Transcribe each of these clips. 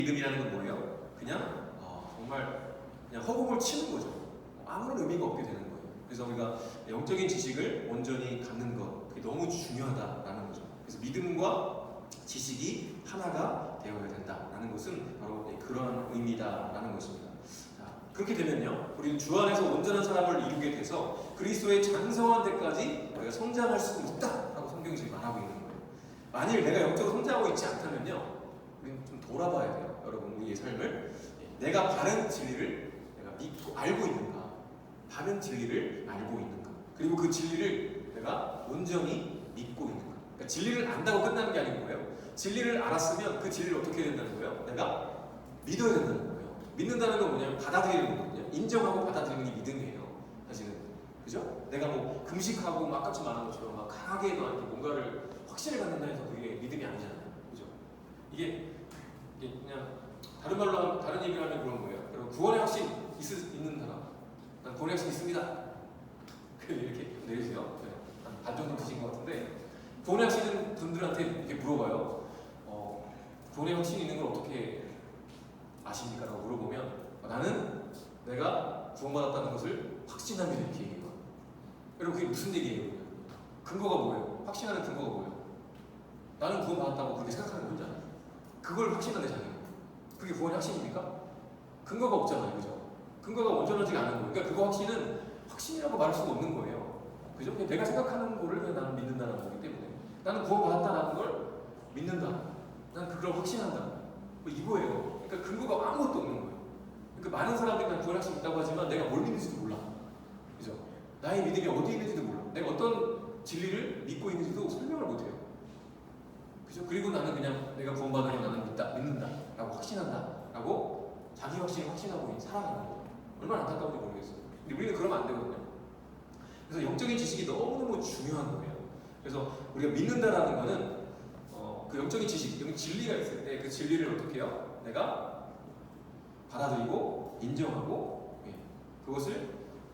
믿음이라는 건 뭐예요? 그냥 정말 그냥 허공을 치는 거죠. 아무런 의미가 없게 되는 거예요. 그래서 우리가 영적인 지식을 온전히 갖는 것, 그게 너무 중요하다라는 거죠. 그래서 믿음과 지식이 하나가 되어야 된다라는 것은 바로 그런 의미다라는 것입니다. 자, 그렇게 되면요, 우리는 주 안에서 온전한 사람을 이루게 돼서 그리스도의 장성한 데까지 우리가 성장할 수 있다라고 성경이 지금 말하고 있는 거예요. 만일 내가 영적으로 성장하고 있지 않다면요, 우리는 좀 돌아봐야 돼요. 여러분, 우리의 삶을 내가 바른 진리를 내가 믿고 알고 있는가, 바른 진리를 알고 있는가, 그리고 그 진리를 내가 온전히 믿고 있는가. 그러니까 진리를 안다고 끝나는 게 아닌 거예요. 진리를 알았으면 그 진리를 어떻게 해야 된다는 거예요? 내가 믿어야 된다는 거예요. 믿는다는 건 뭐냐면 받아들이는 거거든요. 인정하고 받아들이는 게 믿음이에요. 사실은, 그죠? 내가 뭐 금식하고 막 아까처럼 말한 것처럼 막 강하게 뭔가를 확신을 갖는다 해서 그게 믿음이 아니잖아요. 그죠? 이게 그냥 다른 얘기를 하면 그런 거예요. 여러분, 구원의 확신 있는 사람, 난 구원의 확신 있습니다. 이렇게 내리세요. 반 정도 드신 것 같은데, 구원의 확신 있는 분들한테 이렇게 물어봐요. 구원의 확신이 있는 걸 어떻게 아십니까? 라고 물어보면 나는 내가 구원받았다는 것을 확신합니다. 이렇게 얘기해요. 여러분, 그게 무슨 얘기예요? 근거가 뭐예요? 확신하는 근거가 뭐예요? 나는 구원받았다고 그렇게 생각하는 거잖아요. 그걸 확신하는 자기예요. 그게 구원의 확신입니까? 근거가 없잖아요. 그죠? 근거가 온전하지 않은 거예요. 그러니까 그거 확신은 확신이라고 말할 수가 없는 거예요. 그죠? 그냥 내가 생각하는 거를 그냥 나는 믿는다는 거기 때문에 나는 구원받았다는 걸 믿는다. 난 그걸 확신한다. 뭐 이거예요. 그러니까 근거가 아무것도 없는 거예요. 그러니까 많은 사람들이 난 구원의 확신이 있다고 하지만 내가 뭘 믿는지도 몰라. 그죠? 나의 믿음이 어디에 있는지도 몰라. 내가 어떤 진리를 믿고 있는지도 설명을 못해요. 그죠? 그리고 나는 그냥 내가 구원받으면 나는 믿는다 라고 확신한다 라고 자기 확신을 확신하고 살아가는 거예요. 얼마나 안타까운지 모르겠어요. 근데 우리는 그러면 안 되거든요. 그래서 영적인 지식이 너무너무 중요한 거예요. 그래서 우리가 믿는다라는 거는 그 영적인 지식, 여기 진리가 있을 때 그 진리를 어떻게 해요? 내가 받아들이고 인정하고 그것을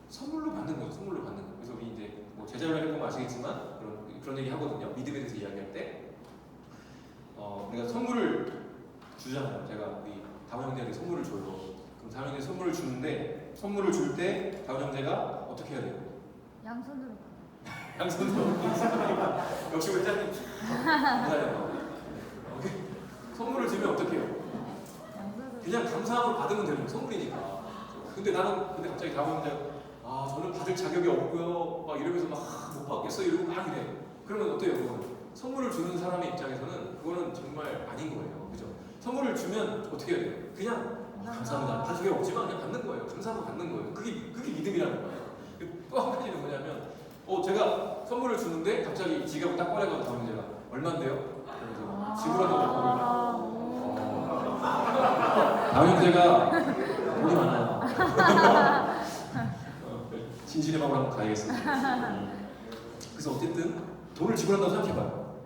선물로 받는 거죠. 선물로 받는 거. 그래서 우리 이제 뭐 제자훈련 해보면 아시겠지만 그런 얘기 하거든요. 믿음에 대해서 이야기할 때 우리가 선물을 주잖아요. 제가 우리 다운 형제한테 선물을 줘요. 그럼 다운 형제 선물을 주는데 선물을 줄 때 다운 형제가 어떻게 해야 돼요? 양손으로. 양손으로. 역시 원장님. 맞아요. 선물을 주면 어떻게 해요? 그냥 감사함으로 받으면 되는 거예요. 선물이니까. 근데 갑자기 다운 형제가 저는 받을 자격이 없고요. 막 이러면서 막 못 받겠어요. 이러고 막 이래. 그러면 어때요? 그거는? 선물을 주는 사람의 입장에서는 그거는 정말 아닌 거예요. 그죠? 선물을 주면 어떻게 해야 돼요? 그냥 감사합니다. 받을 자격 없지만 그냥 받는 거예요. 감사하고 받는 거예요. 그게 믿음이라는 거예요. 또 한 가지는 뭐냐면 제가 선물을 주는데 갑자기 지갑을 딱 꺼내가지고 다운 형제가 얼만데요? 그래서 지불하다고 다운 형제가 돈이 많아요. 진실의 방으로 한번 가야겠습니다. 그래서 어쨌든 돈을 지불한다고 생각해봐요.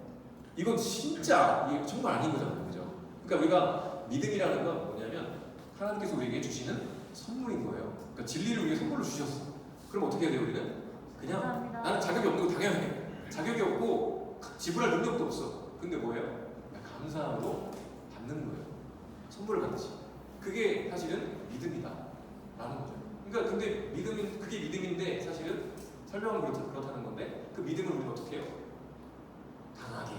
이건 진짜 이게 정말 아닌 거잖아요. 그죠? 그러니까 우리가 믿음이라는 건 뭐냐면 하나님께서 우리에게 주시는 선물인 거예요. 그러니까 진리를 우리에게 선물로 주셨어. 그럼 어떻게 해야 돼요? 우리는? 그냥 감사합니다. 나는 자격이 없는 거 당연해. 자격이 없고 지불할 능력도 없어. 근데 뭐예요? 감사함으로 받는 거예요. 선물을 받지. 그게 사실은 믿음이다 라는 거죠. 그러니까 근데 그게 믿음인데 사실은 설명은 그렇다는 건데 그 믿음을 우리는 어떻게 해요? 강하게,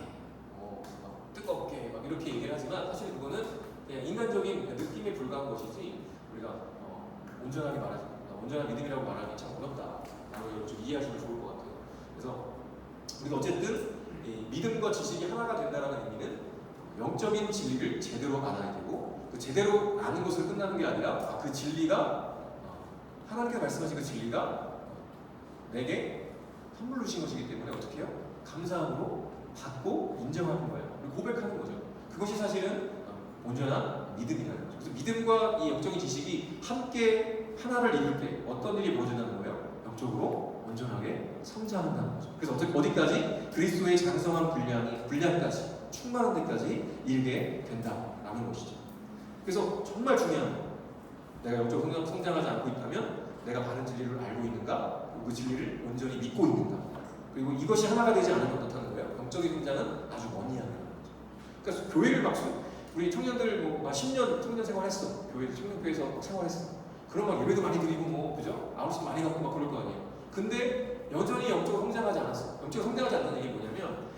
막 뜨겁게 막 이렇게 얘기를 하지만 사실 그거는 그냥 인간적인 느낌에 불과한 것이지 우리가 온전하게 말하지 온전한 믿음이라고 말하기 참 어렵다라고 좀 이해하시면 좋을 것 같아요. 그래서 우리가 어쨌든 이 믿음과 지식이 하나가 된다는 의미는 영적인 진리를 제대로 알아야 되고 그 제대로 아는 것으로 끝나는 게 아니라 그 진리가 하나님께서 말씀하신 그 진리가 내게 선물로 주신 것이기 때문에 어떻게 해요? 감사함으로 받고 인정하는 거예요. 그리고 고백하는 거죠. 그것이 사실은 온전한 믿음이라는 거죠. 그래서 믿음과 이 영적인 지식이 함께 하나를 이룰 때 어떤 일이 벌어진다는 거예요? 영적으로 온전하게 성장한다는 거죠. 그래서 어디까지? 그리스도의 장성한 분량까지 충만한 데까지 이르게 된다라는 것이죠. 그래서 정말 중요한 거예요. 내가 영적으로 성장하지 않고 있다면 내가 바른 진리를 알고 있는가? 그 진리를 온전히 믿고 있는가? 그리고 이것이 하나가 되지 않은 것 같다는 거예요. 영적인 성장은 아주 먼 이야기라는 거죠. 그러니까 교회를 막 우리 청년들 뭐 10년 청년 생활했어. 교회 청년교회에서 생활했어. 그럼 막 예배도 많이 드리고 뭐 그죠? 아울씩 많이 갖고 막 그럴 거 아니에요. 근데 여전히 영적으로 성장하지 않았어. 영적으로 성장하지 않는 얘기 뭐냐면,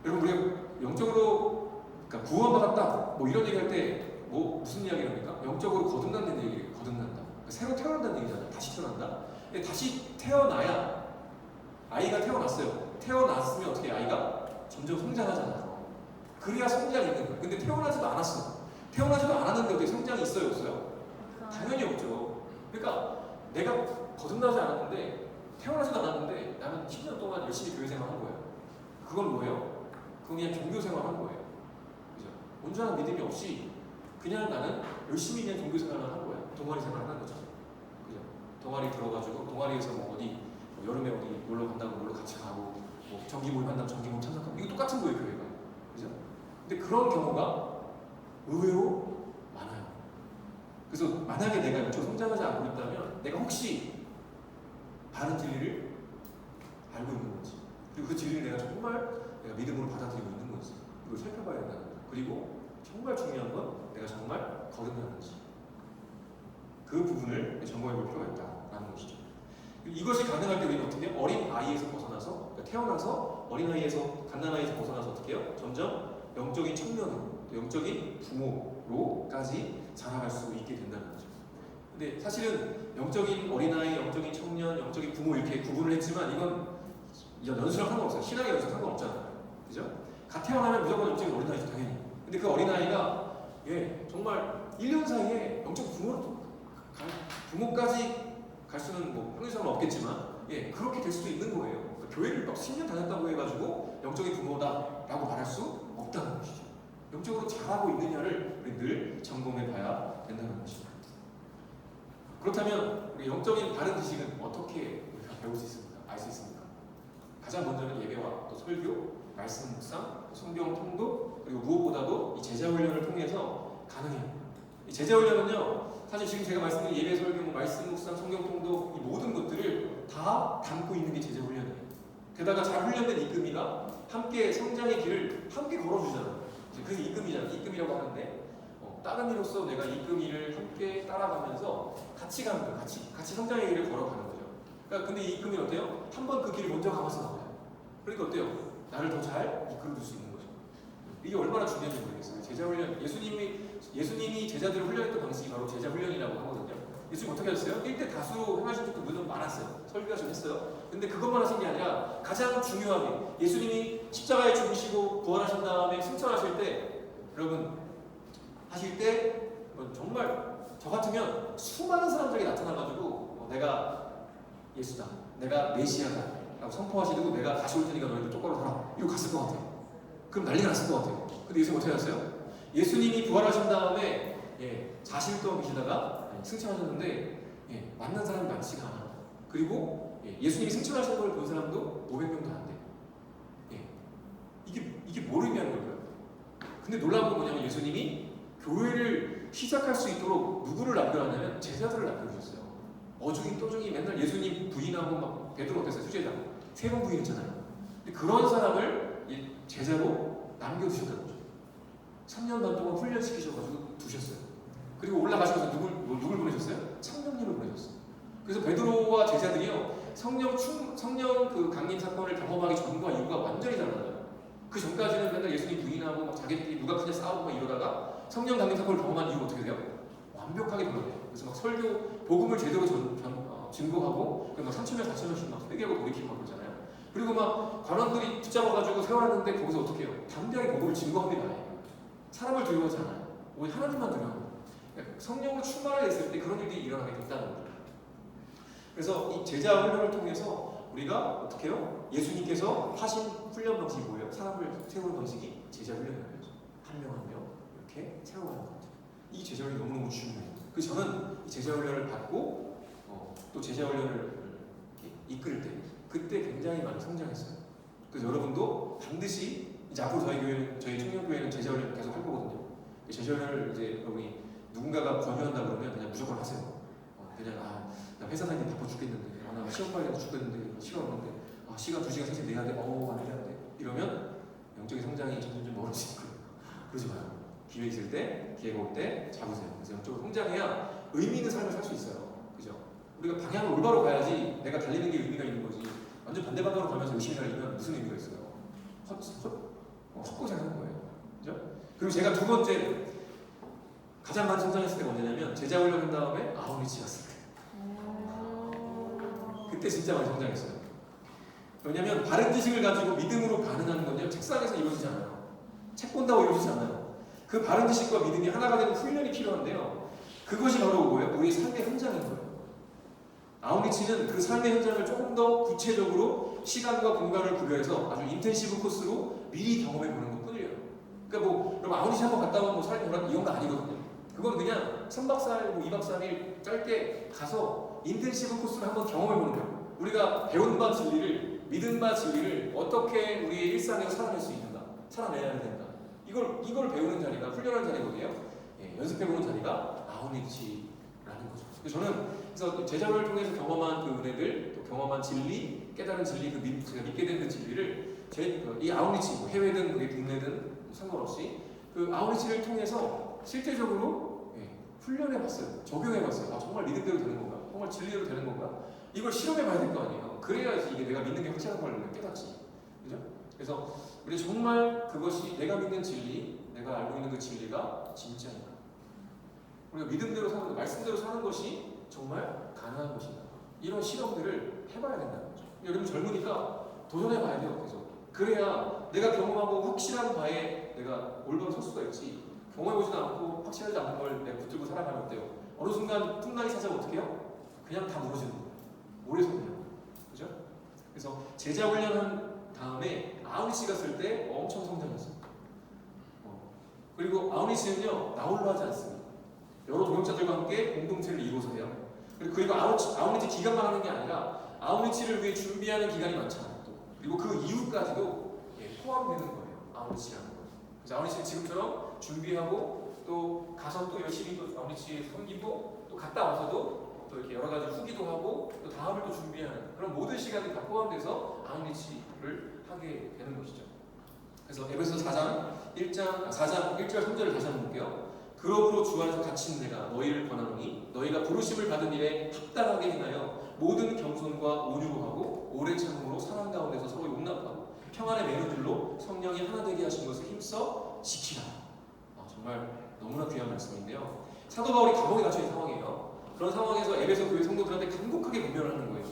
여러분 우리가 영적으로 그러니까 구원받았다 뭐 이런 얘기할 때 뭐 무슨 이야기를 합니까? 영적으로 거듭난다는 얘기예요. 거듭난다. 그러니까 새로 태어난다는 얘기잖아요. 다시 태어난다. 근데 다시 태어나야, 아이가 태어났어요. 태어났으면 어떻게 아이가 점점 성장하잖아요. 그래야 성장이 있는 거예요. 근데 태어나지도 않았어. 태어나지도 않았는데 어떻게 성장이 있어요, 없어요? 당연히 없죠. 그러니까 내가 거듭나지 않았는데, 태어나지도 않았는데 나는 10년 동안 열심히 교회 생활한 거예요. 그건 뭐예요? 그건 그냥 종교 생활한 거예요. 그죠? 온전한 믿음이 없이 그냥 나는 열심히 그냥 종교 생활을 한 거예요. 동아리 생활을 하는 거죠. 그죠? 동아리 들어가지고 동아리에서 뭐 어디 뭐 여름에 어디 놀러 간다고 놀러 같이 가고, 뭐 정기 모임 한다면 정기 모임 참석하고, 이거 똑같은 거예요, 교회가. 그죠? 근데 그런 경우가 의외로 많아요. 그래서 만약에 내가 영적으로 성장하지 않고 있다면 내가 혹시 바른 진리를 알고 있는 건지, 그리고 그 진리를 내가 정말 내가 믿음으로 받아들이고 있는 건지, 이걸 살펴봐야 된다는 거예요. 그리고 정말 중요한 건 내가 정말 거듭났는지, 그 부분을 점검해 볼 필요가 있다라는 것이죠. 이것이 가능할 때 우리는 어떻게 해요? 어린 아이에서 벗어나서, 그러니까 태어나서 어린 아이에서, 갓난아이에서 벗어나서 어떻게 해요? 점점 영적인 청년으로, 영적인 부모로까지 자라갈 수 있게 된다는 거죠. 근데 사실은 영적인 어린아이, 영적인 청년, 영적인 부모 이렇게 구분을 했지만 이건 연수랑 상관없어요. 신앙의 연수랑 상관없잖아요. 그죠? 갓 태어나면 무조건 영적인 어린아이죠, 당연히. 근데 그 어린아이가 정말 1년 사이에 영적 부모까지 갈 수는 뭐 한의사는 없겠지만 그렇게 될 수도 있는 거예요. 그러니까 교회를 막 10년 다녔다고 해가지고 영적인 부모다라고 말할 수 없다는 것이죠. 영적으로 잘하고 있느냐를 우리 늘 점검해 봐야 된다는 것입니다. 그렇다면 우리 영적인 바른 지식은 어떻게 우리가 배울 수 있습니까? 알 수 있습니까? 가장 먼저는 예배와 또 설교, 말씀 묵상, 성경 통독, 그리고 무엇보다도 이 제자 훈련을 통해서 가능해요. 이 제자 훈련은요, 사실 지금 제가 말씀드린 예배, 설교, 말씀 묵상, 성경 통독, 이 모든 것들을 다 담고 있는 게 제자 훈련이에요. 게다가 잘 훈련된 이끌이가 함께 성장의 길을 함께 걸어주잖아요. 그래서 이끌이잖아요. 이끌이라고 하는데 따름이로서 내가 이끌이를 함께 따라가면서 같이 가는 거예요. 같이 성장의 길을 걸어가는 거죠. 그러니까 근데 이 이끌이는 어때요? 한번 그 길을 먼저 가봐서 나와요. 그러니까 어때요? 나를 더 잘 이끌어줄 수 있는 거죠. 이게 얼마나 중요한지 모르겠어요. 제자 훈련, 예수님이 제자들을 훈련했던 방식이 바로 제자 훈련이라고 하거든요. 예수님 어떻게 하셨어요? 1대 다수 행하신 적도 물론 많았어요. 설교가 좀 했어요. 근데 그것만 하신 게 아니라 가장 중요하게 예수님이 십자가에 죽으시고 부활하신 다음에 승천하실 때, 여러분 하실 때 정말 저 같으면 수많은 사람들이 나타나가지고 내가 예수다, 내가 메시아다 라고 선포하시고, 내가 다시 올 테니까 너희들 똑바로 살아, 이러고 갔을 것 같아요. 그럼 난리가 났을 것 같아요. 근데 예수님 어떻게 하셨어요? 예수님이 부활하신 다음에 자실 동안 계시다가 승천하셨는데 만난 사람이 많지가 않아. 그리고 예수님이 승천하신 걸 본 사람도 500명도 안 돼. 이게 뭘 의미하는 걸까요? 근데 놀라운 건 뭐냐면 예수님이 교회를 시작할 수 있도록 누구를 남겨놨냐면 제자들을 남겨주셨어요. 어중이 떠중이 맨날 예수님 부인하고 막, 베드로 어땠어요? 수제자 3번 부인했잖아요. 근데 그런 사람을 제자로 남겨두셨다는 거죠. 3년 반 동안 훈련시키셔가지고 두셨어요. 그리고 올라가셔서 누굴 보내셨어요? 성령님을 보내셨어요. 그래서 베드로와 제자들이요, 성령 그 강림 사건을 경험하기 전과 이후가 완전히 달라요. 그 전까지는 맨날 예수님 부인하고 막 자기들이 누가 크냐 싸우고 막 이러다가 성령 강림 사건을 경험한 이후 어떻게 돼요? 완벽하게 변화돼요. 그래서 막 설교, 복음을 제대로 증거하고, 막 3,000명, 4,000명씩 막 회개하고 돌이키고 막 그러잖아요. 그리고 막 관원들이 붙잡아가지고 세워놨는데 거기서 어떻게 해요? 담대하게 복음을 증거합니다. 사람을 두려워하지 않아요. 오히려 하나님만 두려워해요. 성령으로 충만하게 됐을 때 그런 일이 일어나게 된다는 거예요. 그래서 이 제자 훈련을 통해서 우리가 어떻게 해요? 예수님께서 하신 훈련 방식이 뭐예요? 사람을 세우는 방식이 제자 훈련이라는 거죠. 한 명 한 명 이렇게 세워가는 거죠. 이 제자 훈련이 너무너무 중요해요. 그래서 저는 이 제자 훈련을 받고 또 제자 훈련을 이끌 때 그때 굉장히 많이 성장했어요. 그래서 여러분도 반드시 이제 앞으로 저희 청년교회는 제자 훈련 계속 할 거거든요. 제자 훈련을 이제 여러분이 누군가가 권유한다 그러면 그냥 무조건 하세요. 그냥 나 회사 다니는데 바빠 죽겠는데, 나 시험 관리하다 죽겠는데, 시간 없는데, 시간 2시간 3시간 내야 돼, 안 돼야 돼, 이러면 영적인 성장이 점점 멀어지는 거예요. 그러지 마요. 기회 있을 때, 기회가 올 때 잡으세요. 그래서 영적으로 성장해야 의미 있는 삶을 살 수 있어요. 그죠? 우리가 방향을 올바로 가야지 내가 달리는 게 의미가 있는 거지. 완전 반대 방향으로 가면서 열심히 달리면 무슨 의미가 있어요? 헛고 사는 거예요. 그죠? 그리고 제가 두 번째 가장 많이 성장했을 때가 언제냐면 제자 훈련한 다음에 아웃리치 갔을 때. 그때 진짜 많이 성장했어요. 왜냐면 바른 지식을 가지고 믿음으로 반응하는 건요 책상에서 이루어지지 않아요. 책 본다고 이루어지지 않아요. 그 바른 지식과 믿음이 하나가 되는 훈련이 필요한데요. 그것이 바로 뭐예요? 우리의 삶의 현장인 거예요. 아웃리치는 그 삶의 현장을 조금 더 구체적으로 시간과 공간을 구별해서 아주 인텐시브 코스로 미리 경험해 보는 것 뿐이에요. 그러니까 뭐 여러분 아웃리치 한번 갔다 오면 뭐 삶이 변한 이런 거 아니거든요. 그건 그냥 3박 4일, 뭐 2박 3일 짧게 가서 인텐시브 코스를 한번 경험해 보는 거예요. 우리가 배운 바 진리를, 믿은 바 진리를 어떻게 우리의 일상에서 살아낼 수 있는가, 살아내야 된다. 이걸 배우는 자리가 훈련하는 자리거든요. 예, 연습해보는 자리가 아웃리치라는 거죠. 그래서 저는 제자를 통해서 경험한 그 은혜들, 또 경험한 진리, 깨달은 진리, 제가 믿게 된 그 진리를 이 아웃리치, 뭐 해외든 국내든 상관없이 그 아웃리치를 통해서 실제적으로 훈련해봤어요. 적용해봤어요. 아, 정말 믿음대로 되는 건가? 정말 진리대로 되는 건가? 이걸 실험해봐야 될 거 아니에요. 그래야지 이게 내가 믿는 게 확실한 걸 깨닫지. 그죠? 그래서 우리 정말 그것이 내가 믿는 진리, 내가 알고 있는 그 진리가 진짜인가? 우리가 믿음대로 사는 것, 말씀대로 사는 것이 정말 가능한 것인가? 이런 실험들을 해봐야 된다는 거죠. 여러분 젊으니까 도전해봐야 돼요. 계속. 그래야 내가 경험하고 확실한 바에 내가 올바로 설 수가 있지. 경험해보지도 않고 확실하지 않은 걸 내가 붙들고 살아가면 어때요? 어느 순간 풍랑이 찾아오면 어떻게 해요? 그냥 다 무너지는 거예요. 오래서 그냥. 그죠? 그래서 제자 훈련한 다음에 아웃리치 갔을 때 엄청 성장했어요. 그리고 아웃리치는요, 나 홀로 하지 않습니다. 여러 동역자들과 함께 공동체를 이루어서 해요. 그리고 아웃리치 기간만 하는 게 아니라 아웃리치를 위해 준비하는 기간이 많잖아요. 또. 그리고 그 이후까지도 포함되는 거예요. 아웃리치라는 거. 그래서 아웃리치 지금처럼 준비하고 또 가서 또 열심히 또 아웃리치에 섬기고 또 갔다 와서도 또 이렇게 여러 가지 후기도 하고 또 다음을 또 준비하는 그런 모든 시간이 다 포함돼서 아웃리치를 하게 되는 것이죠. 그래서 에베소서 4장 1절 3절을 다시 한번 볼게요. 그러므로 주 안에서 갇힌 내가 너희를 권하노니 너희가 부르심을 받은 일에 합당하게 행하여 모든 겸손과 온유로 하고 오래 참음으로 사랑 가운데서 서로 용납하고 평안의 매너들로 성령이 하나 되게 하신 것을 힘써 지키라. 정말 너무나 귀한 말씀인데요. 사도 바울이 감옥에 갇혀 있는 상황이에요. 그런 상황에서 에베소 교회 성도들한테 간곡하게 권면을 하는 거예요.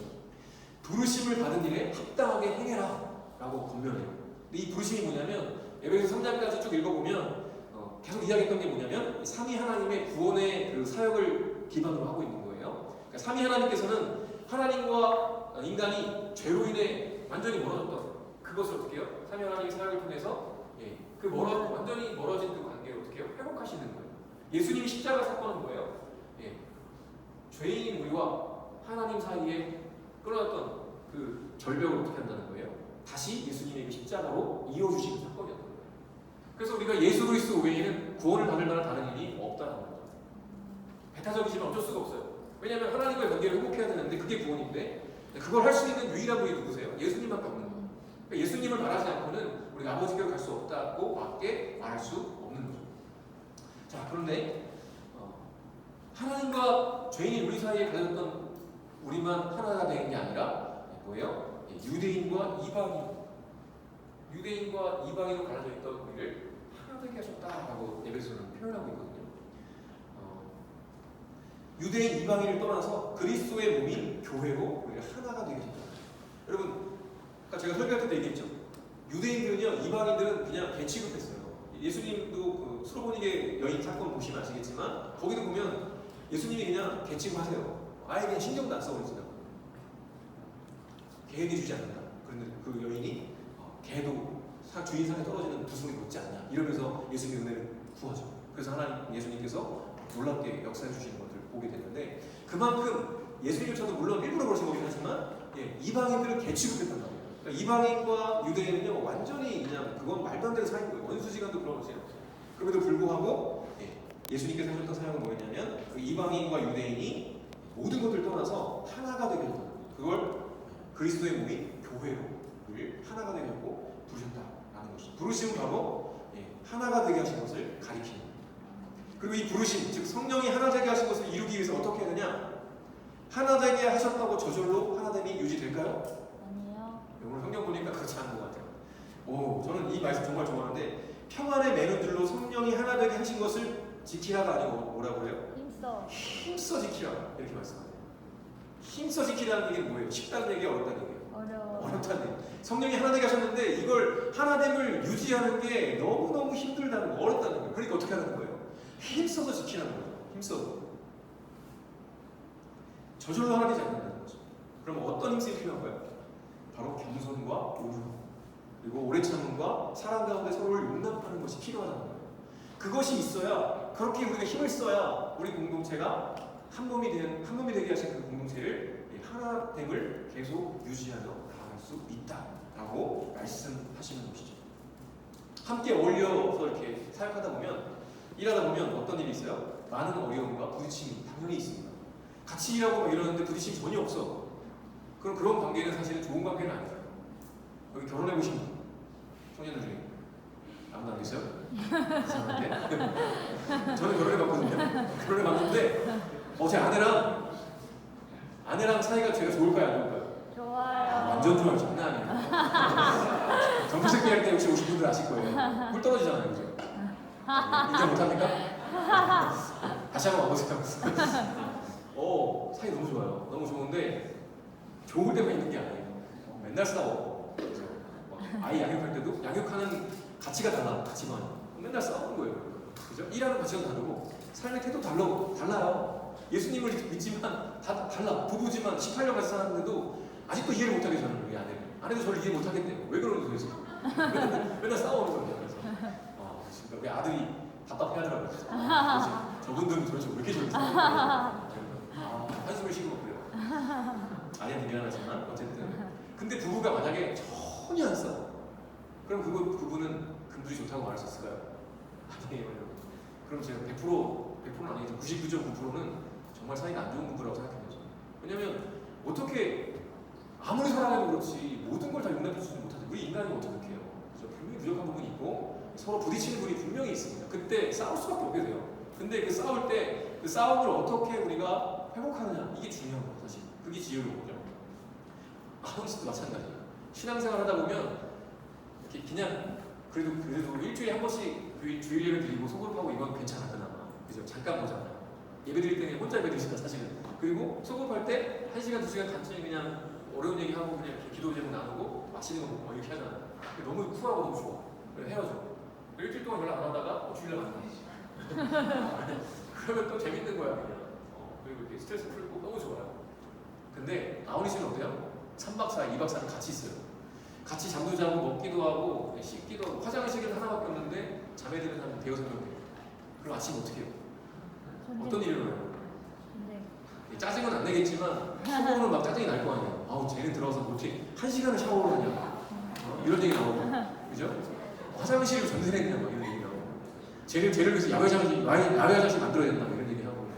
부르심을 받은 일에 합당하게 행해라 라고 권면해요. 근데 이 부르심이 뭐냐면 에베소 3장까지 쭉 읽어보면 계속 이야기했던 게 뭐냐면 삼위 하나님의 구원의 그 사역을 기반으로 하고 있는 거예요. 그러니까 삼위 하나님께서는 하나님과 인간이 죄로 인해 완전히 멀어졌던 그것을 어떻게 해요? 삼위 하나님의 사역을 통해서 완전히 멀어진 그 관계를 어떻게 해요? 회복하시는 거예요. 예수님이 십자가 사건은 뭐예요? 죄인인 우리와 하나님 사이에 끊어졌던 그 절벽을 어떻게 한다는 거예요? 다시 예수님의 그 십자가로 이어주시는 사건이었던 거예요. 그래서 우리가 예수 그리스도 외에는 구원을 받을 만한 다른 일이 없다는 거죠. 배타적이지만 어쩔 수가 없어요. 왜냐하면 하나님과의 관계를 회복해야 되는데 그게 구원인데 그걸 할 수 있는 유일한 분이 누구세요? 예수님밖에 없는 거예요. 그러니까 예수님을 말하지 않고는 우리가 아버지께로 갈 수 없다고 밖에 말할 수 없는 거죠. 자, 그런데 하나님과 죄인인 우리 사이에 가졌던 우리만 하나가 되는 게 아니라 뭐예요? 유대인과 이방인으로 갈라져 있던 우리를 하나 되게 하셨다라고 에베소는 표현하고 있거든요. 유대인 이방인을 떠나서 그리스도의 몸인 교회로 우리가 하나가 되게 하셨다. 여러분, 아까 제가 설교할 때도 얘기했죠. 유대인들은요, 이방인들은 그냥 개 취급했어요. 예수님도 그 수로보니게 여인 사건 보시면 아시겠지만 거기도 보면 예수님이 그냥 개 취급하세요. 아예 그냥 신경도 안 써버리시나. 개에게 주지 않는다. 그런데 그 여인이 개도 주인 상에 떨어지는 부승이 못지 않냐 이러면서 예수님의 은혜를 구하죠. 그래서 하나님 예수님께서 놀랍게 역사해 주시는 것들을 보게 되는데 그만큼 예수님조차도 물론 일부러 그러신 거긴 하지만 이방인들을 개 취급했단 말이에요. 그러니까 이방인과 유대인은요 완전히 그냥 그건 말도 안 되는 사이인 거예요. 원수지간도 그런 것이에요. 그럼에도 불구하고 예수님께서 하셨던 사역은 뭐였냐면 그 이방인과 유대인이 모든 것들을 떠나서 하나가 되게 했던 그걸 그리스도의 몸인 교회로 우리를 하나가 되게 하고 부르셨다라는 것이죠. 부르심은 바로 하나가 되게 하신 것을 가리키는 그리고 이 부르심, 즉 성령이 하나 되게 하신 것을 이루기 위해서 어떻게 해야 되냐? 하나 되게 하셨다고 저절로 하나됨이 유지될까요? 아니요. 오늘 성경 보니까 그렇지 않은 것 같아요. 오, 저는 이 말씀 정말 좋아하는데 평안의 매듭들로 성령이 하나 되게 하신 것을 지키라가 아니고 뭐라고 해요? 힘써 지키라 이렇게 말씀하세요. 힘써 지키라는 얘기는 뭐예요? 쉽다는 얘기, 어렵다는 얘기예요? 어렵다는 얘기. 성령이 하나 되게 하셨는데 이걸 하나됨을 유지하는 게 너무너무 힘들다는 거, 어렵다는 거예요. 그러니까 어떻게 하는 거예요? 힘써서 지키라는 거예요. 힘써서. 저절로 하나 되지 않는다는 거죠. 그럼 어떤 힘쓰기 필요한가요? 바로 겸손과 오름, 그리고 오래 참음과 사랑 가운데 서로를 용납하는 것이 필요하다는 거예요. 그것이 있어야, 그렇게 우리가 힘을 써야 우리 공동체가 한 몸이 되게 하신 그 공동체를 하나됨을 계속 유지하며 나아갈 수 있다라고 말씀하시는 것이죠. 함께 어울려서 이렇게 사역하다 보면, 일하다 보면 어떤 일이 있어요? 많은 어려움과 부딪힘이 당연히 있습니다. 같이 일하고 막 이러는데 부딪힘이 전혀 없어. 그럼 그런 관계는 사실은 좋은 관계는 아니에요. 여기 결혼해보신 분, 청년들 중에 아무도 안 계세요? 이상한데? 저는 결혼해봤거든요. 결혼해봤는데 제 아내랑 사이가 제가 좋을까요? 안 좋을까요? 좋아요. 완전 좋아요. 장난 아니에요. 정부생계 할때 혹시 오신 분들 아실 거예요. 꿀 떨어지잖아요. 그죠? 인정 못합니까? 다시 한번 와보세요. 사이 너무 좋아요. 너무 좋은데 좋을 때만 있는 게 아니에요. 맨날 싸워. 그래서 아이 양육할 때도 양육하는 가치가 달라. 가치만 맨날 싸우는 거예요. 그죠? 일하는 가치가 다르고 삶의 태도 달라요. 예수님을 믿지만 다 달라. 부부지만 18년 같이 살았는데도 아직도 이해를 못하게 저는 우리 아내도 저를 이해 못하겠대요. 왜 그러는 거예요? 맨날 싸우는 거예요. 그래서 그러니까 우리 아들이 답답해하더라고요. 저분들은 도대체 왜 이렇게 저렇게 싸우는 한숨을 쉬고 그래요. 아내한테 미안하지만 어쨌든. 근데 부부가 만약에 전혀 안 싸워, 그럼 그분은 금술이 좋다고 말할 수 있을까요? 아니에요. 그럼 제가 100%는 아니겠죠. 99.9%는 정말 사이가 안 좋은 부부라고 생각해요. 왜냐면 어떻게 아무리 사랑해도 그렇지 모든 걸 다 용납해주지 못하죠. 우리 인간이 어떻게 해요? 분명히 부족한 부분이 있고 서로 부딪히는 부분이 분명히 있습니다. 그때 싸울 수밖에 없게 돼요. 근데 그 싸울 때 그 싸움을 어떻게 우리가 회복하느냐, 이게 중요한 거예요. 사실 그게 지혜로운 거죠. 아무리도 마찬가지예요. 신앙생활 하다 보면 이렇게 그냥 그래도 일주일에 한 번씩 주일 예배 드리고 소그룹하고 이건 괜찮아 그나마. 그죠? 잠깐 보잖아요. 예배 드릴 때는 혼자 예배 드리니까 사실은. 그리고 소그룹할 때 1시간 2시간 간단히 그냥 어려운 얘기하고 그냥 이렇게 기도 제목 나누고 마치는 거 먹고 이렇게 하잖아요. 너무 쿨하고 너무 좋아. 그래서 헤어져. 일주일 동안 연락 안 하다가 주일날 만나. 그러면 또 재밌는 거야 그냥. 그리고 이렇게 스트레스 풀고 너무 좋아요. 근데 아우리 씨는 어때요? 3박 4일, 2박 4일 같이 있어요. 같이 잠도 자고 먹기도 하고 씻기도 하고 화장을 시키는 하나밖에 없는데 자매들은 한 대여섯 명 돼요. 그럼 아침 어떻게 해요? 어떤 일을 해요? 짜증은 안 내겠지만 샤워는 막 짜증이 날 거 아니에요. 쟤는 들어와서 어떻게 1시간을 샤워를 하냐, 이런 얘기 나오고, 그죠? 화장실을 전세했냐 막 이런 얘기 나오고, 쟤를 위해서 야외 화장실 만들어야 된다 이런 얘기 하고,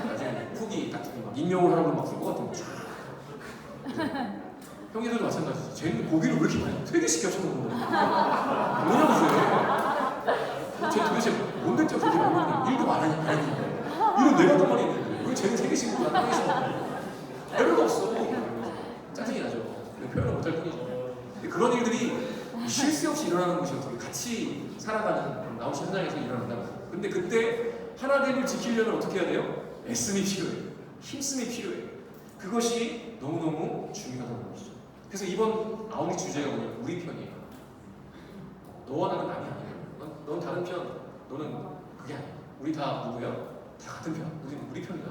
나중에 후기 딱 막 임명을 하라고 막 쓸 것 같은 거. 형제들도 마찬가지지. 쟤는 고기를 왜 이렇게 많이 되게 시켜주는 거야. 뭐냐고 쟤 도대체 뭔데 저렇게 많이 먹냐, 일도 안 하냐 이런 내가 더 많이 있는데 왜 쟤는 3개씩 먹고 난 1개씩 별거 없어. 짜증이 나죠. 표현을 못할 뿐이죠. 그런 일들이 쉴 새 없이 일어나는 것이 어떻게 같이 살아가는 나우시 현장에서 일어난다고. 근데 그때 하나됨을 지키려면 어떻게 해야 돼요? 애씀이 필요해요. 힘씀이 필요해요. 그것이 너무너무 중요하다는 것이죠. 그래서 이번 아우리 주제가 뭐냐면 우리 편이에요. 너와 나는 남이 아니에요. 넌 다른 편, 너는 그게 아니야. 우리 다 누구야? 다 같은 편. 우리는 우리 편이다.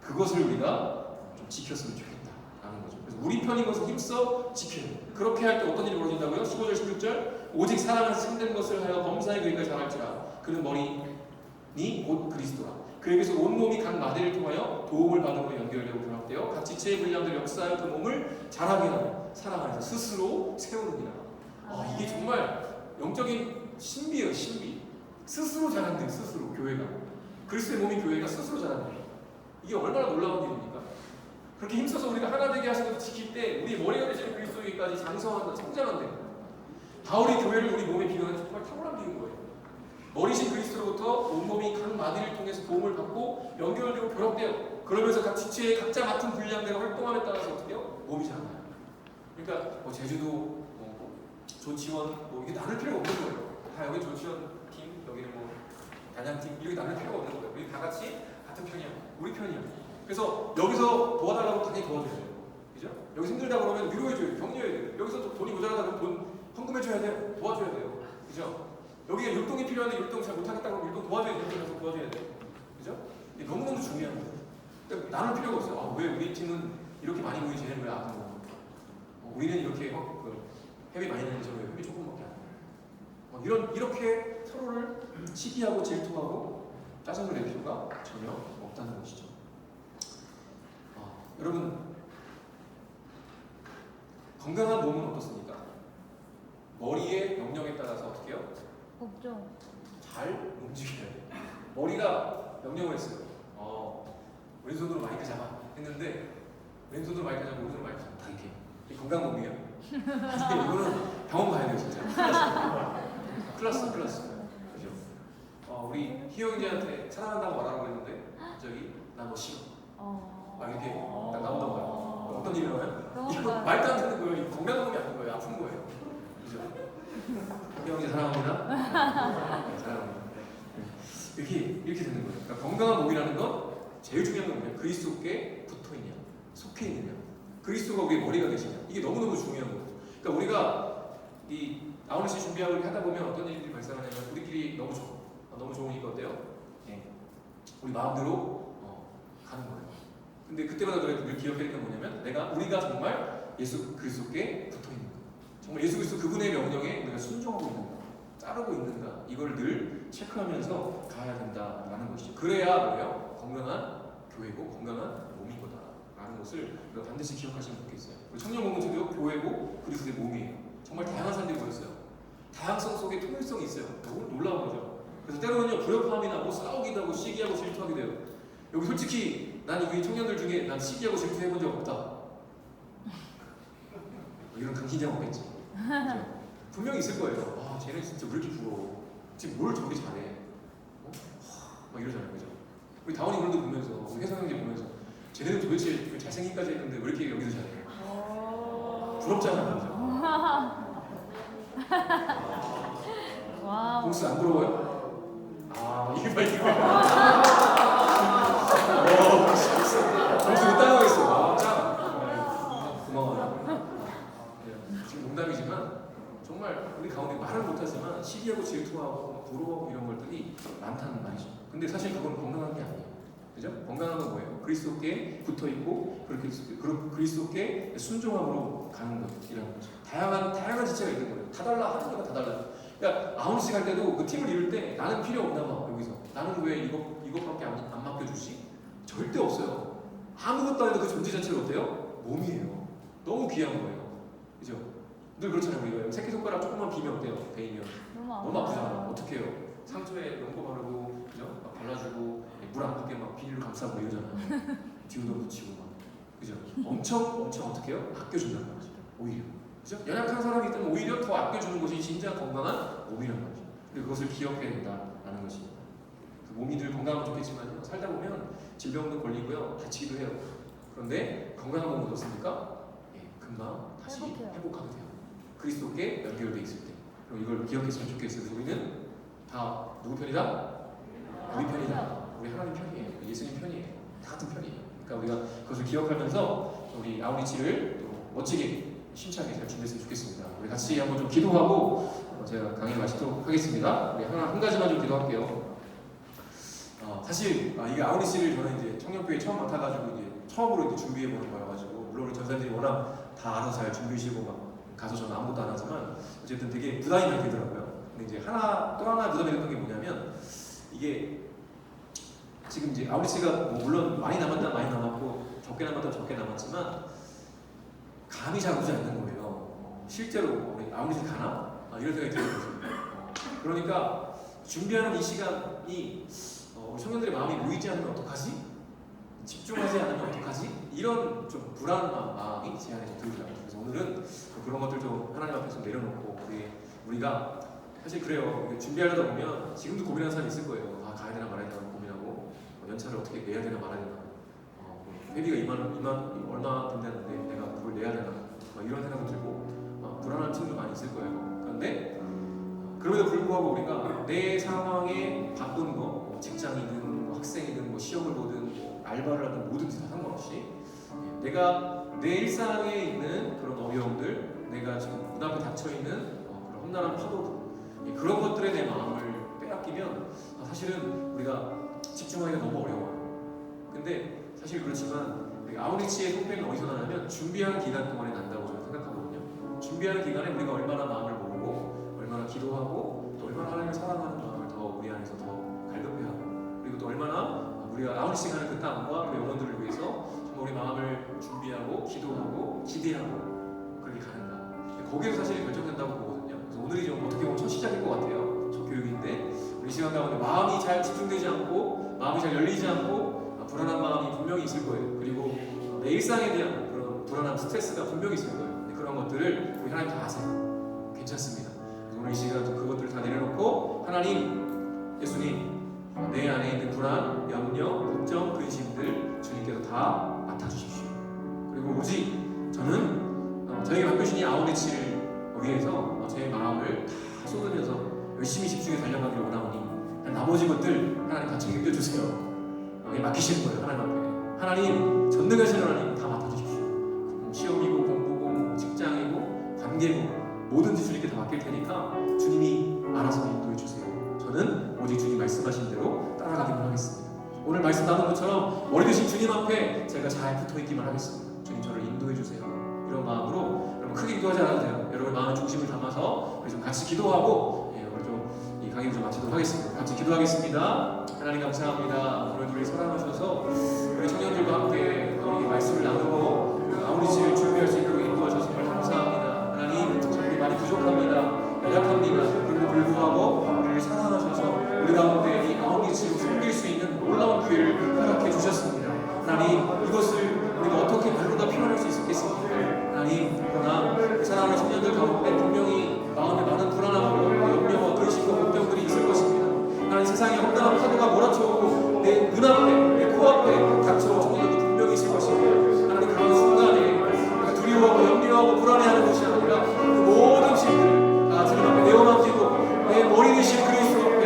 그것을 우리가 좀 지켰으면 좋겠다라는 거죠. 그래서 우리 편인 것을 힘써 지키는. 그렇게 할 때 어떤 일이 벌어진다고요? 15절 16절 오직 사랑을 참된 것을 하여 범사에 그에게 잘할지라. 그는 머리니 곧 그리스도라. 그에게서 온 몸이 각 마디를 통하여 도움을 받음으로 연결되고 결합되어 각 지체의 분량들 역사하여 그 몸을 자라게 하고 사랑 안에서 스스로 세우느니라. 이게 정말 영적인 신비예요. 신비. 스스로 자란대요. 스스로 교회가. 그리스도의 몸인 교회가 스스로 자란대요. 이게 얼마나 놀라운 일입니까? 그렇게 힘써서 우리가 하나 되게 하시는 것을 지킬 때 우리 머리가 되시는 그리스도에게까지 장성한다, 성장한다. 바울이 교회를 우리 몸에 비유하는 정말 탁월한 비유인 거예요. 머리신 그리스도로부터 온몸이 각 마디를 통해서 도움을 받고 연결되고 결합돼요. 그러면서 각 지체의 각자 맡은 분량대로 활동함에 따라서 어떻게 해요? 몸이 자라나요. 그러니까 뭐 제주도, 조치원 이게 나눌 필요가 없는 거예요. 다 여기 조치원 팀, 여기는 뭐 단양팀 이렇게 나눌 필요가 없는 거예요. 우리 다 같이 같은 편이야. 우리 편이야. 그래서 여기서 도와달라고 당연히 도와줘야 돼요. 그죠? 여기서 힘들다 그러면 위로해줘요. 격려해야 돼요. 여기서 또 돈이 모자라다 그러면 돈 헌금해줘야 돼요. 도와줘야 돼요. 그죠? 여기에 율동이 필요한데 율동 잘 못하겠다 그러면 율동 도와줘야 돼요. 그래서 도와줘야 돼요. 그죠? 이게 너무너무 중요한 거예요. 그러니까 나눌 필요가 없어요. 아, 왜 우리 팀은 이렇게 많이 모이 쟤는 왜 안 모여? 우리는 이렇게 헤비 많이 내는 저는 왜 헤비 조금밖에 안 해요? 이렇게 서로를 시기하고 질투하고 짜증을 낼 필요가 전혀 없다는 것이죠. 여러분 건강한 몸은 어떻습니까? 머리의 명령에 따라서 어떻게 해요? 복종. 잘 움직여야 돼요. 머리가 명령을 했어요. 왼손으로 마이크 잡아 했는데 왼손으로 마이크 잡고 오른손으로 마이크 잡아 다 이렇게. 이게 건강한 몸이에요. 근데 이거는 병원 가야 돼요 진짜. 클라스. 그죠? 우리 희영이한테 사랑한다고 말하라고 했는데 갑자기 나 너 싫어. 막 이렇게 딱 나온단 말이에요. 어떤 일이 일어나요? 이거 말도 안 되는 거예요. 이거 건강한 몸이 아닌 거예요. 아픈 거예요. 그죠? 희영이 사랑합니다. 네, 사랑합니다. 이렇게 되는 거예요. 그러니까 건강한 몸이라는 건 제일 중요한 건 뭐냐? 그리스도께 붙어 있냐, 속해 있느냐, 그리스도가 우리의 머리가 되시냐. 이게 너무너무 중요한 거예요. 그러니까 우리가 이 아우리시 준비하고 이렇게 하다 보면 어떤 일들이 발생하냐면 우리끼리 너무 좋으니까 어때요? 우리 마음대로 가는 거예요. 근데 그때마다 늘 기억해야 되는 건 뭐냐면 우리가 정말 예수 그리스도께 붙어 있는 거, 정말 예수 그리스도 그분의 명령에 우리가 순종하고 있는가, 따르고 있는가, 이걸 늘 체크하면서 가야 된다라는 것이죠. 그래야 뭐예요? 건강한 교회고 건강한 몸인 거다라는 것을 우리가 반드시 기억하시면 좋겠어요. 청년 공동체도 교회고 그리스도의 몸이에요. 정말 다양한 사람들이 모였어요. 다양성 속에 통일성이 있어요. 너무 놀라운 거죠. 그래서 때로는요 불협화음이 나고 싸우기도 하고 시기하고 질투하게 돼요. 여기 솔직히 난 이 청년들 중에 난 시기하고 질투해본 적 없다. 이런 강신장 없겠지. 그렇죠? 분명히 있을 거예요. 쟤는 진짜 왜 이렇게 부러워. 지금 뭘 저렇게 잘해. 막 이러잖아요. 그죠? 우리 다원이 그런 거 보면서, 우리 혜성 형제 보면서 쟤네는 도대체 그 잘생긴까지 했는데 왜 이렇게 여기서 잘해. 부럽잖아요. 그죠? 와우. 공수 안 부러워요? 이게 빨리 이거. 공수 못 따라가겠어. 고마워요. 지금 농담이지만 정말 우리 가운데 말을 못하지만 시기하고 질투하고 부러워하고 이런 것들이 많다는 말이죠. 근데 사실 그건 건강한 게 아니에요. 그죠? 건강한 건 뭐예요? 그리스도께 붙어 있고 그렇게 그리스도께 순종함으로 가는 것이라는 거죠. 다양한 지체가 있는 거예요. 다 달라. 하는 거가 다 달라요. 그러니까 아웃씩 할 때도 그 팀을 이룰 때 나는 필요 없나 봐. 여기서 나는 왜 이것밖에 안 맡겨주지? 절대 없어요. 아무것도 안 해도 그 존재 자체가 어때요? 몸이에요. 너무 귀한 거예요. 그죠? 늘 그렇잖아요. 우리가 새끼손가락 조금만 비면 어때요? 베이면 너무 아프잖아요. 어떻게 해요? 상처에 연고 바르고 그죠? 막 발라주고 물 안 붙게 막 비닐로 감싸고 이러잖아요. 디오도 붙이고 막 그죠? 엄청 어떻게 해요? 아껴준다는 거죠. 오히려 그죠? 연약한 사람이 있다면 오히려 더 아껴주는 것이 진짜 건강한 몸이라는 거죠. 그리고 그것을 기억해야 된다라는 것입니다. 그 몸이 늘 건강하면 좋겠지만 살다 보면 질병도 걸리고요, 다치기도 해요. 그런데 건강한 몸은 어떻습니까? 금방 다시 회복하게 돼요. 그리스도께 연결돼 있을 때. 그럼 이걸 기억했으면 좋겠어요. 그래서 우리는 다 누구 편이다? 우리 편이다. 우리 하나님 편이에요. 예수님 편이에요. 다 같은 편이에요. 그러니까 우리가 그것을 기억하면서 우리 아우리치를 또 멋지게 힘차게 잘 준비했으면 좋겠습니다. 우리 같이 한번 좀 기도하고 제가 강의를 마치도록 하겠습니다. 우리 한 가지만 좀 기도할게요. 사실 이게 아우리치를 저는 이제 청년교회 처음 맡아가지고 이제 처음으로 이제 준비해보는 거여가지고 물론 우리 전사들이 워낙 다 알아서 잘 준비하시고 막 가서 저는 아무것도 안 하지만 어쨌든 되게 부담이 많이 되더라고요. 근데 이제 또 하나 부담이 됐던 게 뭐냐면 이게 지금 이제 아우리치가 물론 많이 남았고 적게 남았지만 감이 잘 오지 않는 거예요. 실제로 우리 아우리치 가나? 이런 생각이 드는 거죠. 그러니까 준비하는 이 시간이 우리 청년들의 마음이 모이지 않으면 어떡하지? 집중하지 않으면 어떡하지? 이런 좀 불안한 마음이 제 안에 좀 들더라고요. 그래서 오늘은 그런 것들 좀 하나님 앞에서 내려놓고 우리가 사실 그래요. 이게 준비하려다 보면 지금도 고민하는 사람이 있을 거예요. 아, 가야 되나 말아야 되나 고민하고 연차를 어떻게 내야 되나 말아야 되나. 회비가 이만 얼마 된다는데 내가 그걸 내야 되나 이런 생각도 들고 불안한 팀도 많이 있을 거예요. 그런데 그럼에도 불구하고 우리가 내 상황에 바쁜 거, 직장이든 학생이든 시험을 보든 알바를 하든 뭐든지 다 상관없이 내가 내 일상에 있는 그런 어려움들, 내가 지금 눈앞에 닥쳐 있는 그런 험난한 파도들, 그런 것들에 내 마음을 빼앗기면 사실은 우리가 집중하기가 너무 어려워요. 근데 사실 그렇지만 아우리치의 속행은 어디서 나냐면 준비하는 기간 동안에 난다고 저는 생각하거든요. 준비하는 기간에 우리가 얼마나 마음을 모으고 얼마나 기도하고 또 얼마나 하나님을 사랑하는 마음을 더 우리 안에서 더 갈급해하고 그리고 또 얼마나 우리가 아우리치 가는 그 땅과 그 영혼들을 위해서 정말 우리 마음을 준비하고 기도하고 기대하고 그렇게 가는가. 거기에서 사실 결정된다고 보거든요. 그래서 오늘이 좀 어떻게 보면 첫 시작일 것 같아요. 첫 교육인데 우리 시간 가운데 마음이 잘 집중되지 않고 마음이 잘 열리지 않고 불안한 마음이 분명히 있을 거예요. 그리고 내 일상에 대한 그런 불안함, 스트레스가 분명히 있을 거예요. 근데 그런 것들을 우리 하나님 다 아세요. 괜찮습니다. 오늘 이 시간 그것들을 다 내려놓고 하나님, 예수님, 내 안에 있는 불안, 염려, 걱정, 근심들 주님께서 다 맡아주십시오. 그리고 오직 저는 저에게 맡겨주신 이 아우리치를 위해서 제 마음을 다 쏟으면서 열심히 집중해 달려가기를 원하오니 나머지 것들 하나님 다 책임져주세요. 맡기시는 거예요. 하나님 앞에. 하나님, 전능하신 하나님 다 맡아주십시오. 시험이고 공부고 직장이고 관계고 뭐든지 주님께 다 맡길 테니까 주님이 알아서 인도해 주세요. 저는 오직 주님 말씀하신 대로 따라가기만 하겠습니다. 오늘 말씀 나눈 것처럼 머리 대신 주님 앞에 제가 잘 붙어있기만 하겠습니다. 주님 저를 인도해 주세요. 이런 마음으로 여러분 크게 기도하지 않아도 돼요. 여러분 마음의 중심을 담아서 우리 좀 같이 기도하고 우리 좀 이 강의를 좀 마치도록 하겠습니다. 같이 기도하겠습니다. 하나님 감사합니다. 오늘 우리 사랑하셔서 우리 청년들과 함께 우리 말씀을 나누고 아우리치를 준비할 수 있도록 인도하셔서 정말 감사합니다. 하나님 우리 많이 부족합니다. 연약합니다. 그럼에도 불구하고 우리를 사랑하셔서 우리 가운데 이 아우리치로 섬길 수 있는 놀라운 기회를 허락해 주셨습니다. 하나님 이것을 우리가 어떻게 말로 다 표현할 수 있겠습니까? 하나님 그러나 사랑하는 청년들 가운데 분명히 마음에 많은 불안함과 염려와 근심과 걱정들이 있을 것입니다. 하나님 세상에 험난한 파도가 몰아쳐오고 내 눈앞에 내 코앞에 닥쳐온 청년들도 분명히 있을 것입니다. 하나님 그런 순간에 두려워하고 염려하고 불안해하는 것이 아니라 그 모든 짐들을 다 주님 앞에 내어맡기고 내 머리 대신 그리스도 앞에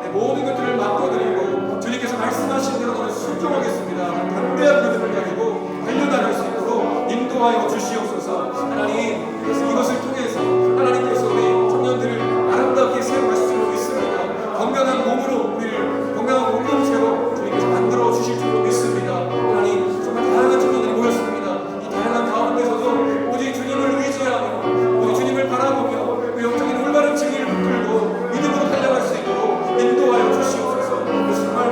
내 모든 것들을 맡겨드리고 주님께서 말씀하신 대로 저는 순종하겠습니다. 담대한 믿음을 가지고 달려나갈 수 있도록 인도하여 주시옵소서. 하나님 이것을 통해서 하나님께서 우리 청년들을 아름답게 세워가실 줄 믿습니다. 건강한 몸으로 우리를 건강한 공동체로 주님께서 만들어 주실 줄로 믿습니다. 하나님 정말 다양한 청년들이 모였습니다. 이 다양한 가운데서도 오직 주님을 의지하며 오직 주님을 바라보며 그 영적인 올바른 진리를 붙들고 믿음으로 달려갈 수 있도록 인도하여 주시옵소서. 정말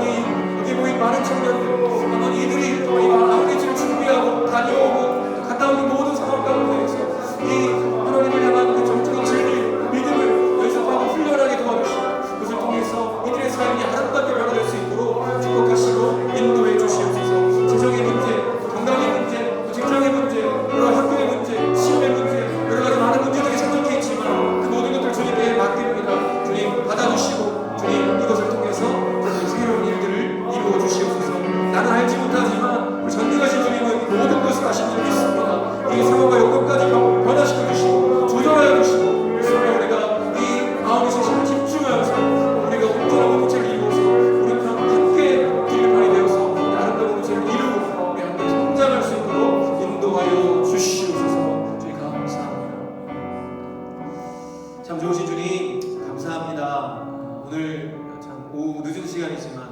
여기 모인 많은 청년들 아마 이들이 이 아우리치를 준비하고 다녀오고 갔다 오는 모든 상황 가운데에서 이 하나님을 향한 그 정적인 진리 믿음을 연습하고 훈련하게 도와주시고 그것을 통해서 이들의 삶이 아름답게 변화될 수 있도록 축복하시고 인도해 주시옵소서. 재정의 문제, 건강의 문제, 직장의 문제, 여러 학교의 문제, 시험의 문제, 여러 가지 많은 문제들이 생각해 있지만 그 모든 것들 주님께 맡깁니다. 주님 받아주시고 주님 이것을 통해서 새로운 일들을 이루어 주시옵소서. 나는 알지 못하지만 우리 전능하신 주님은 모든 것을 아신 줄 믿습니다. 이 상황과 여건까지 변화시켜 주시고 조절하여 주시고 그래서 우리가 이 마음의 세심을 집중하여서 우리가 온전한 공동체를 이루어서 우리 함께 길판이 되어서 아름다운 공동체를 이루고 우리 함께 성장할 수 있도록 인도하여 주시옵소서. 주님 감사합니다. 참 좋으신 주님 감사합니다. 오늘 참 오후 늦은 시간이지만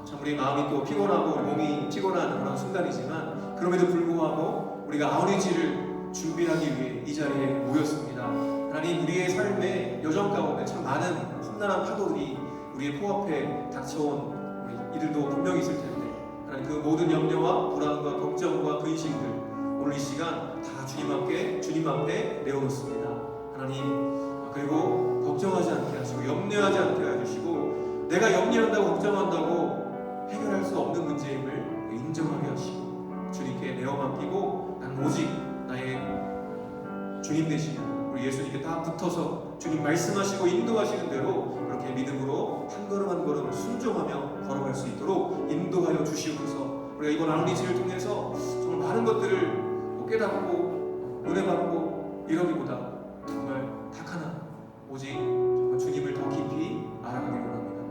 참 우리 마음이 또 피곤하고 우리 몸이 피곤한 그런 순간이지만 그럼에도 불구하고 우리가 아우리치를 준비하기 위해 이 자리에 모였습니다. 하나님 우리의 삶의 여정 가운데 참 많은 험난한 파도들이 우리의 코앞에 닥쳐온 우리 이들도 분명히 있을 텐데 하나님 그 모든 염려와 불안과 걱정과 근심들 오늘 이 시간 다 주님 앞에 내어놓습니다. 하나님 그리고 걱정하지 않게 하시고 염려하지 않게 해주시고 내가 염려한다고 걱정한다고 해결할 수 없는 문제임을 인정하게 하시고 주님께 내어 맡기고 난 오직 나의 주님 되시는 우리 우리 예수님께 딱 붙어서 주님 말씀하시고 인도하시는 대로 그렇게 믿음으로 한 걸음 한 걸음 순종하며 걸어갈 수 있도록 인도하여 주시옵소서. 우리가 이번 아우리지를 통해서 정말 많은 것들을 깨닫고 은혜 받고 이러기보다 정말 딱 하나 오직 정말 주님을 더 깊이 알아가기 원합니다.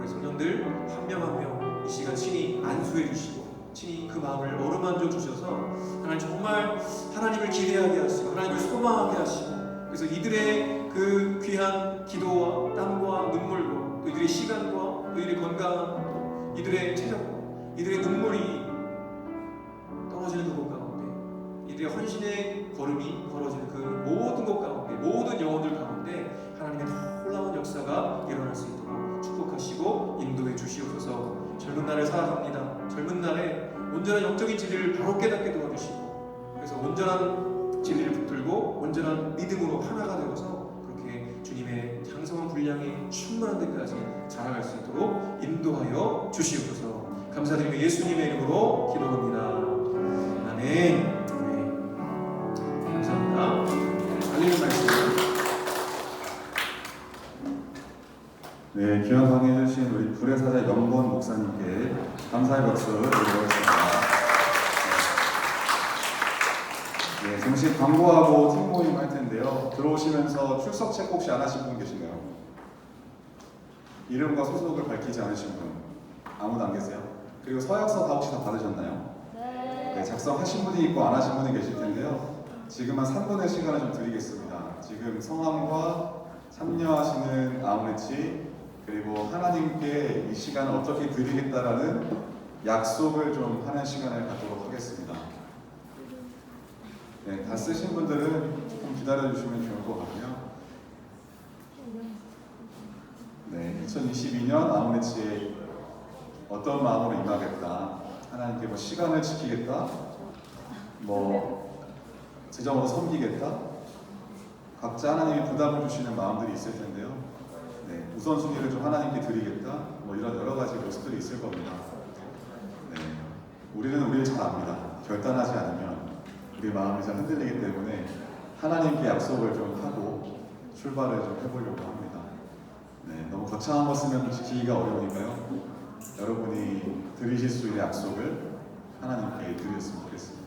우리 성령들 한 명 한 명 이 시간 친히 안수해 주시고 친히 그 마음을 어루만져 주셔서 하나님 정말 하나님을 기대하게 하시고 하나님을 소망하게 하시고 그래서 이들의 그 귀한 기도와 땀과 눈물과 또 이들의 시간과 또 이들의 건강 이들의 체력과 이들의 눈물이 떨어지는 그곳 가운데 이들의 헌신의 걸음이 걸어지는 그 모든 것 가운데 모든 영혼들 가운데 하나님의 놀라운 역사가 일어날 수 있도록 축복하시고 인도해 주시옵소서. 젊은 날에 살아갑니다. 젊은 날에 온전한 영적인 진리를 바로 깨닫게 도와주시고 그래서 온전한 진리를 붙들고 온전한 믿음으로 하나가 되어서 그렇게 주님의 장성한 분량에 충만한 데까지 자라갈 수 있도록 인도하여 주시옵소서. 감사드리며 예수님의 이름으로 기도합니다. 아멘. 네. 감사합니다. 알리는 말씀. 네, 귀한 강의 해주신 우리 불의 사자 영권 목사님께 감사의 박수 드리겠습니다. 네, 잠시 광고하고 팀 모임 할 텐데요. 들어오시면서 출석 체크 혹시 안 하신 분 계신가요? 이름과 소속을 밝히지 않으신 분 아무도 안 계세요? 그리고 서약서 다 혹시 다 받으셨나요? 네, 작성하신 분이 있고 안 하신 분이 계실 텐데요. 지금 한 3분의 시간을 좀 드리겠습니다. 지금 성함과 참여하시는 아우네치 그리고 하나님께 이 시간을 어떻게 드리겠다라는 약속을 좀 하는 시간을 갖도록 하겠습니다. 네, 다 쓰신 분들은 조금 기다려주시면 좋을 것 같고요. 네, 2022년 아우네치에 어떤 마음으로 임하겠다, 하나님께 뭐 시간을 지키겠다, 뭐 재정으로 섬기겠다, 각자 하나님이 부담을 주시는 마음들이 있을 텐데요. 네, 우선순위를 좀 하나님께 드리겠다, 뭐 이런 여러 가지 모습들이 있을 겁니다. 네, 우리는 우리를 잘 압니다. 결단하지 않으면 우리 마음이 잘 흔들리기 때문에 하나님께 약속을 좀 하고 출발을 좀 해보려고 합니다. 네, 너무 거창한 거 쓰면 지키기가 어려우니까요. 여러분이 드리실 수 있는 약속을 하나님께 드렸으면 좋겠습니다.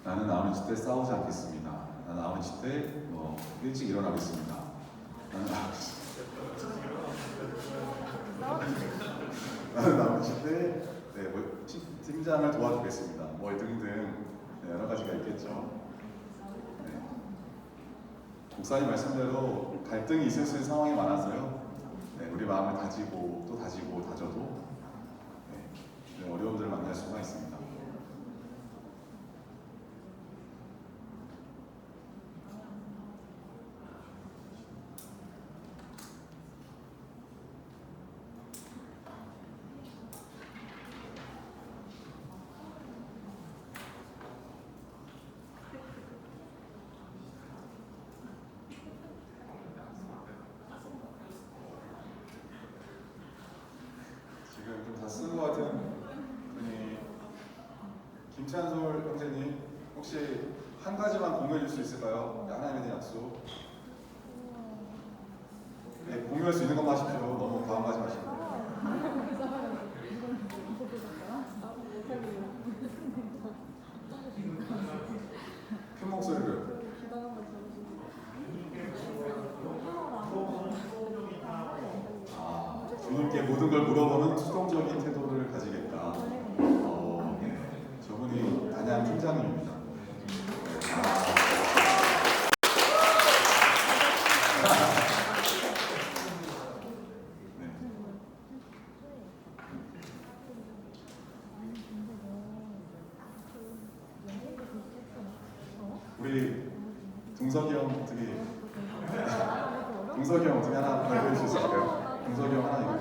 나는 아우네치 때 싸우지 않겠습니다. 나는 아우네치 때 뭐 일찍 일어나겠습니다. 나는 아우네치 때 네, 뭐 팀장을 도와주겠습니다. 뭐 등등 네, 여러 가지가 있겠죠. 네. 목사님 말씀대로 갈등이 있을 수 있는 상황이 많아서요. 네, 우리 마음을 다지고 또 다지고 다져도 네, 어려움들을 만날 수가 있습니다. 지금 좀 다 쓴 것 같은 분이 김찬솔 형제님 혹시 한 가지만 공유해 줄 수 있을까요? 하나님에 대한 약속. 네, 공유할 수 있는 것만 하십시오. 너무 과음하지 마시고. 큰 목소리를. 동석이 형 어떻게 동석이 형 어떻게 하나 발표해 주실 수 있을까요? 동석이 형 하나 이거.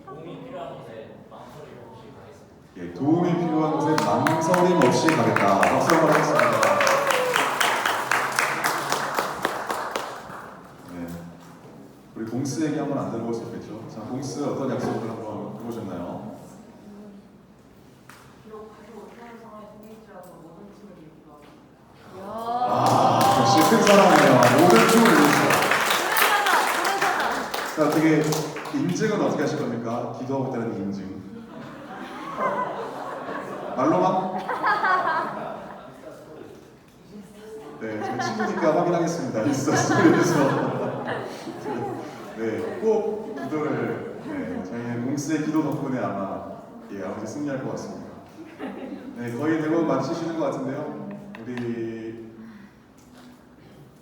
도움이 필요한 곳에 망설임 없이 가겠습니다. 예, 도움이 필요한 곳에 망설임 없이 가겠다. 박수 한번 하겠습니다. 네, 우리 공스 얘기 한번 안 들어볼 수 없겠죠? 자, 공스 어떤 약속을 한번 해보셨나요? 비록 가지 못하는 상황에 생길지라도 모든 팀을 이끌어 야. 아, 역시 큰 사람이에요. 모든 춤을 이루시죠. 그래서다. 자, 어떻게 인증은 어떻게 하실 겁니까? 기도하고 있다는 인증. 말로만? 네, 제 친구니까 확인하겠습니다. 인스타 스토리에서. 네, 꼭 기도를. 네, 저희는 공스의 기도 덕분에 아마 아버지 승리할 것 같습니다. 네, 거의 대부분 마치시는 것 같은데요. 우리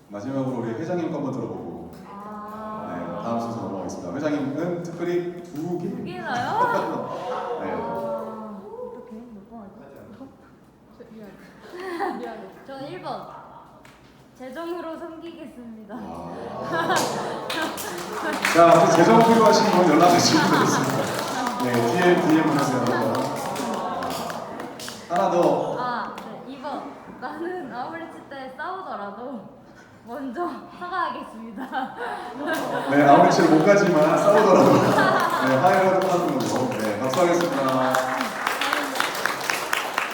마지막으로 우리 회장님 거 한번 들어보고. 네, 다음 순서 넘어가겠습니다. 회장님은 특별히 두 개. 두 개나요? 네. 어떻게 몇번 하지? 미안해. 저는 1번. 재정으로 섬기겠습니다. 자, 재정 필요하신 분 연락 주시면 되겠습니다. 네, DM 보내세요. 하나 더. 아, 네. 2번. 나는 아무리 칠때 싸우더라도 먼저 사과하겠습니다. 네, 아무리 치를 못 가지만 싸우더라도 네, 화해라도 하는 걸로. 네, 박수하겠습니다.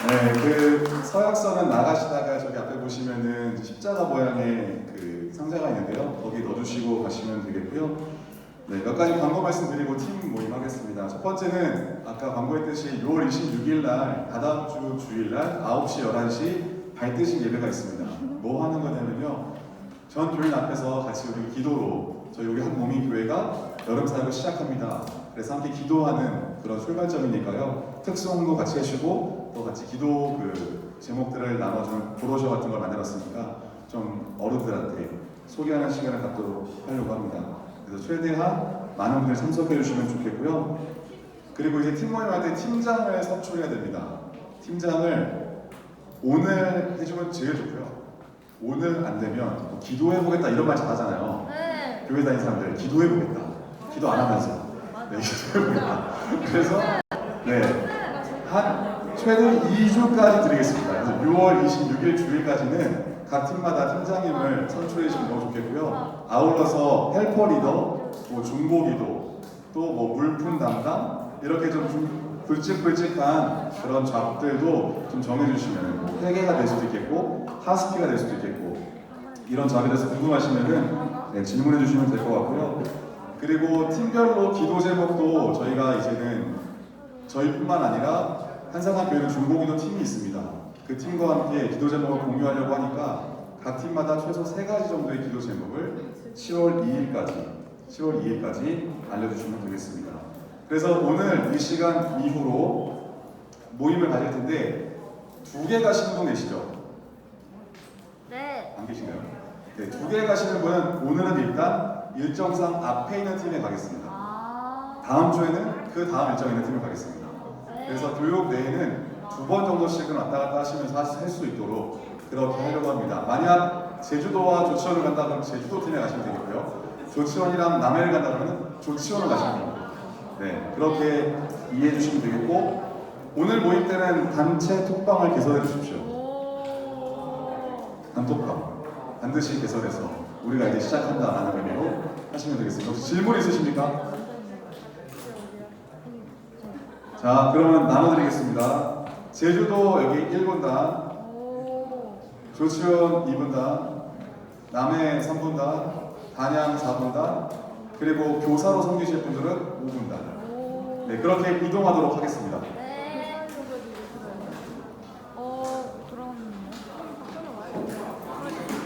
네, 그 서약서는 나가시다가 저기 앞에 보시면은 이제 십자가 모양의 그 상자가 있는데요. 거기 넣어주시고 가시면 되겠고요. 네, 몇 가지 광고 말씀드리고 팀 모임하겠습니다. 첫 번째는 아까 광고했듯이 6월 26일 날 다다음 주 주일 날 9시, 11시 발대식 예배가 있습니다. 뭐 하는 거냐면요. 전 교인 앞에서 같이 우리 기도로 저희 여기 한 몸인 교회가 여름 사역을 시작합니다. 그래서 함께 기도하는 그런 출발점이니까요. 특송도 같이 하시고 또 같이 기도 그 제목들을 나눠주는 브로셔 같은 걸 만들었으니까 좀 어른들한테 소개하는 시간을 갖도록 하려고 합니다. 그래서 최대한 많은 분들이 참석해 주시면 좋겠고요. 그리고 이제 팀 모임할 때 팀장을 선출해야 됩니다. 팀장을 오늘 해주면 제일 좋고요. 오늘 안 되면 뭐 기도해보겠다 이런 말 잘하잖아요. 네. 교회 다니는 사람들 기도해보겠다. 기도 안 하면서. 네, 기도해보겠다. 그래서 한 최대 2주까지 드리겠습니다. 그래서 6월 26일 주일까지는 각 팀마다 팀장님을 선출해 주시면 너무 좋겠고요. 아울러서 헬퍼 리더, 뭐 중보기도, 또 뭐 물품 담당 이렇게 좀 굵직굵직한 그런 잡들도 좀 정해주시면 뭐 회계가 될 수도 있겠고 하스피가 될 수도 있겠고 이런 잡에 대해서 궁금하시면은 질문해 주시면 될 것 같고요. 그리고 팀별로 기도 제목도 저희가 이제는 저희뿐만 아니라 한상한 교회는 중보기도 팀이 있습니다. 그 팀과 함께 기도 제목을 공유하려고 하니까 각 팀마다 최소 3가지 정도의 기도 제목을 10월 2일까지 알려주시면 되겠습니다. 그래서 오늘 이 시간 이후로 모임을 가질 텐데 2개 가시는 분 계시죠? 네. 안 계신가요? 네, 2개 가시는 분은 오늘은 일단 일정상 앞에 있는 팀에 가겠습니다. 다음 주에는 그 다음 일정에 있는 팀에 가겠습니다. 그래서 교육 내에는 2번 정도씩은 왔다 갔다 하시면서 할 수 있도록 그렇게 하려고 합니다. 만약 제주도와 조치원을 간다 그러면 제주도 팀에 가시면 되겠고요. 조치원이랑 남해를 간다 그러면 조치원을 가시면 됩니다. 네, 그렇게 이해해 주시면 되겠고 오늘 모임 때는 단체 톡방을 개설해 주십시오. 단톡방 반드시 개설해서 우리가 이제 시작한다라는 의미로 하시면 되겠습니다. 혹시 질문 있으십니까? 자, 그러면 나눠드리겠습니다. 제주도 여기 1분단, 조치원 2분단, 남해 3분단, 단양 4분단, 그리고 교사로 섬기실 분들은 5분단. 네, 그렇게 이동하도록 하겠습니다.